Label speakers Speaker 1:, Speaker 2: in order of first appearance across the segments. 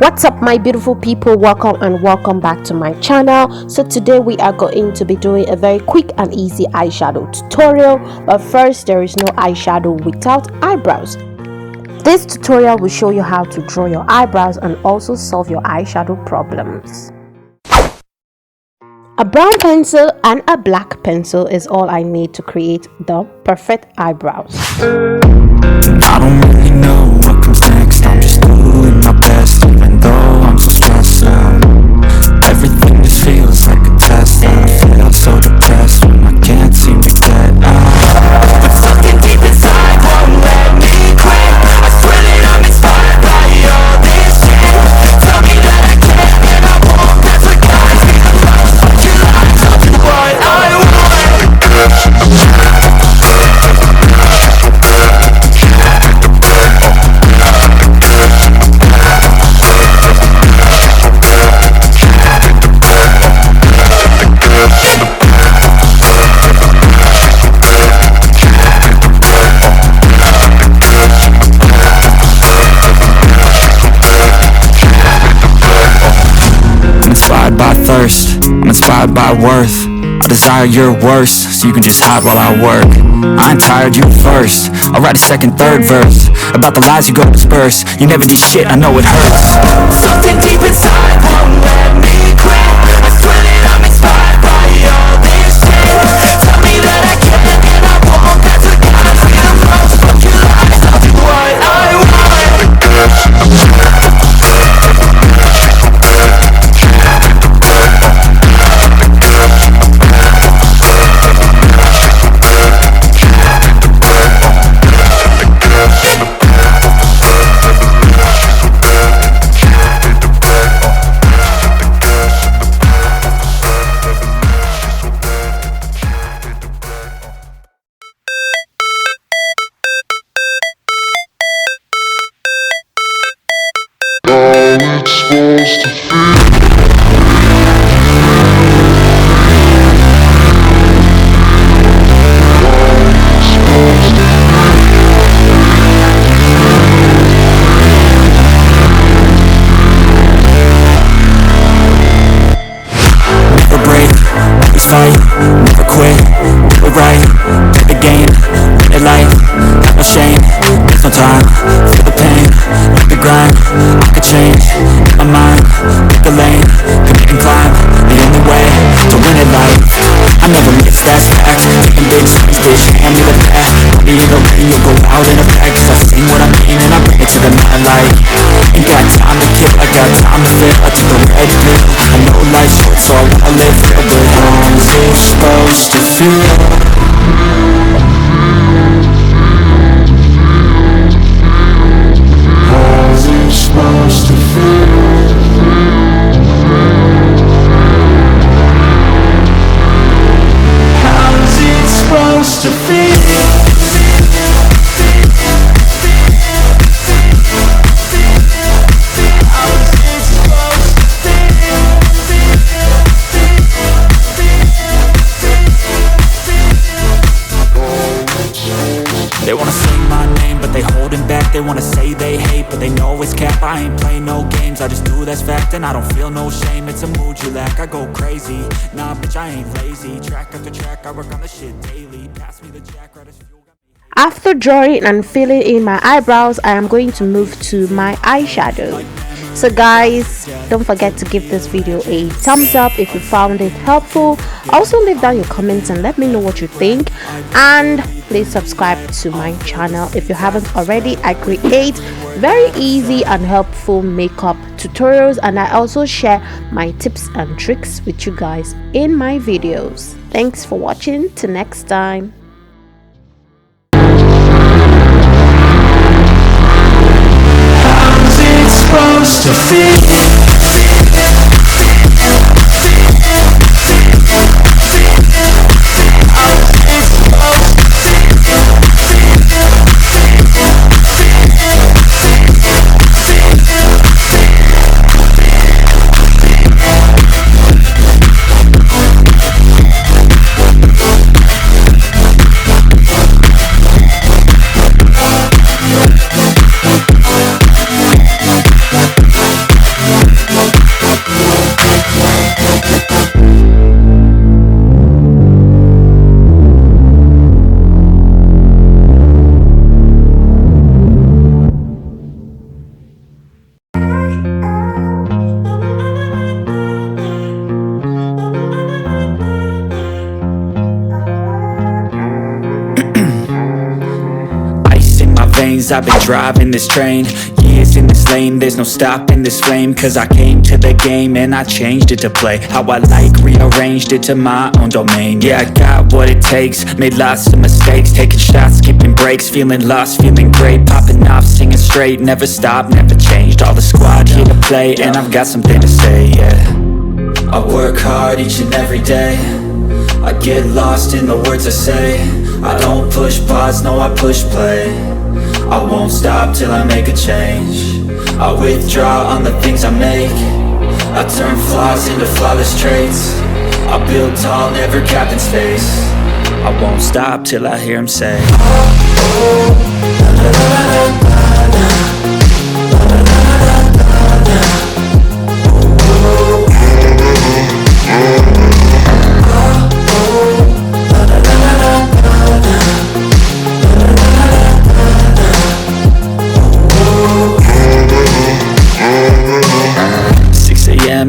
Speaker 1: What's up, my beautiful people? Welcome back to my channel. So today we are going to be doing a very quick and easy eyeshadow tutorial, but first, there is no eyeshadow without eyebrows. This tutorial will show you how to draw your eyebrows and also solve your eyeshadow problems. A brown pencil and a black pencil is all I need to create the perfect eyebrows.
Speaker 2: I don't really know what comes next. I'm just doing my best, even though I'm so stressed out. Everything just feels like a test, and I feel so depressed when I can't seem to get out. But something deep inside won't let me quit. I swear that I'm inspired by all this shit. Tell me that I can and I won't. That's what guides me. Fuck your lies, I'll do what I want. I'm inspired by worth. I desire your worst, so you can just hide while I work. I ain't tired, you first. I'll write a second, third verse about the lies you go disperse. You never did shit, I know it hurts. Something deep inside won't let me quit. I swear that I'm inspired by all this shit. Tell me that I can and I won't. That's what guides me the most. Fuck your lies, I'll do what I want. Fight, never quit, do it right, play the game, win it life, have no shame, there's no time, feel the pain, like the grind, I could change, in my mind, pick a lane, commit and climb, the only way to win it life, I never miss, that's fact, taking big swings, bitch, hand me the bat, put me in the ring, you'll go out in a bag, cause I sing what I mean and I bring it to the night light, ain't got time to kill, I got time to feel, I took the red pill, I know life's short so I wanna live real, but how's it supposed to feel? How's it supposed to feel? How's it supposed to feel? They wanna say my name, but they holding back. They wanna say they hate, but they know it's cap. I ain't play no games, I just do that's fact. And I don't feel no shame, it's a mood you lack. I go crazy, nah bitch I ain't lazy. Track after track, I work on the shit daily. Pass me the jack, right as fuel.
Speaker 1: After drawing and filling in my eyebrows, I am going to move to my eyeshadow. So guys, don't forget to give this video a thumbs up if you found it helpful. Also leave down your comments and let me know what you think, and please subscribe to my channel if you haven't already. I create very easy and helpful makeup tutorials, and I also share my tips and tricks with you guys in my videos. Thanks for watching, till next time.
Speaker 2: Supposed to feel veins, I've been driving this train. Years in this lane, there's no stopping this flame. Cause I came to the game and I changed it to play how I like, rearranged it to my own domain. Yeah, I got what it takes, made lots of mistakes, taking shots, skipping breaks, feeling lost, feeling great, popping off, singing straight, never stopped, never changed. All the squad here to play, and I've got something to say, yeah. I work hard each and every day, I get lost in the words I say. I don't push pause, no, I push play. I won't stop till I make a change. I withdraw on the things I make. I turn flaws into flawless traits. I build tall, never capped in space. I won't stop till I hear him say,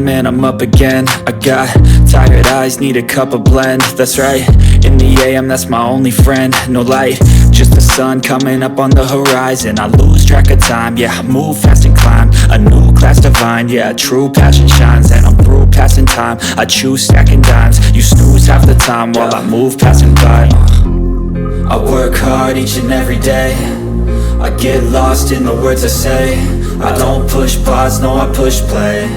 Speaker 2: man, I'm up again. I got tired eyes, need a cup of blend. That's right, in the AM, that's my only friend. No light, just the sun coming up on the horizon. I lose track of time, yeah, I move fast and climb a new class divine, yeah, true passion shines. And I'm through passing time, I choose stacking dimes. You snooze half the time while I move passing by. I work hard each and every day, I get lost in the words I say. I don't push pause, no, I push play.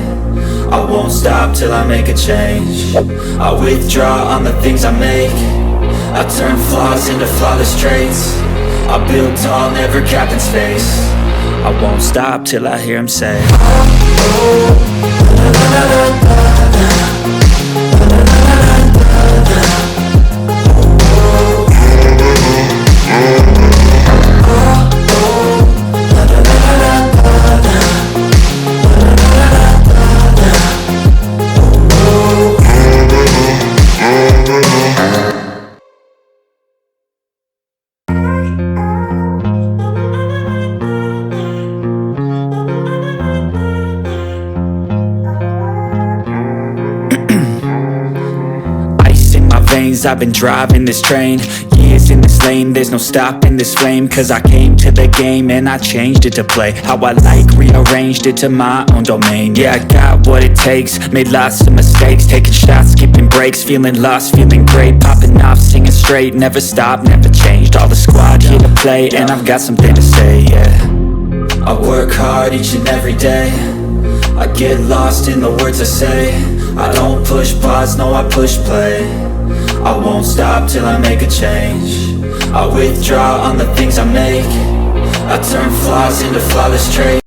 Speaker 2: I won't stop till I make a change. I withdraw on the things I make. I turn flaws into flawless traits. I build tall, never capped in space. I won't stop till I hear him say, I've been driving this train. Years in this lane, there's no stopping this flame. Cause I came to the game and I changed it to play how I like, rearranged it to my own domain. Yeah, I got what it takes, made lots of mistakes, taking shots, skipping breaks, feeling lost, feeling great, popping off, singing straight, never stopped, never changed. All the squad here to play, and I've got something to say, yeah. I work hard each and every day, I get lost in the words I say. I don't push pause, no, I push play. I won't stop till I make a change. I withdraw on the things I make. I turn flaws into flawless traits.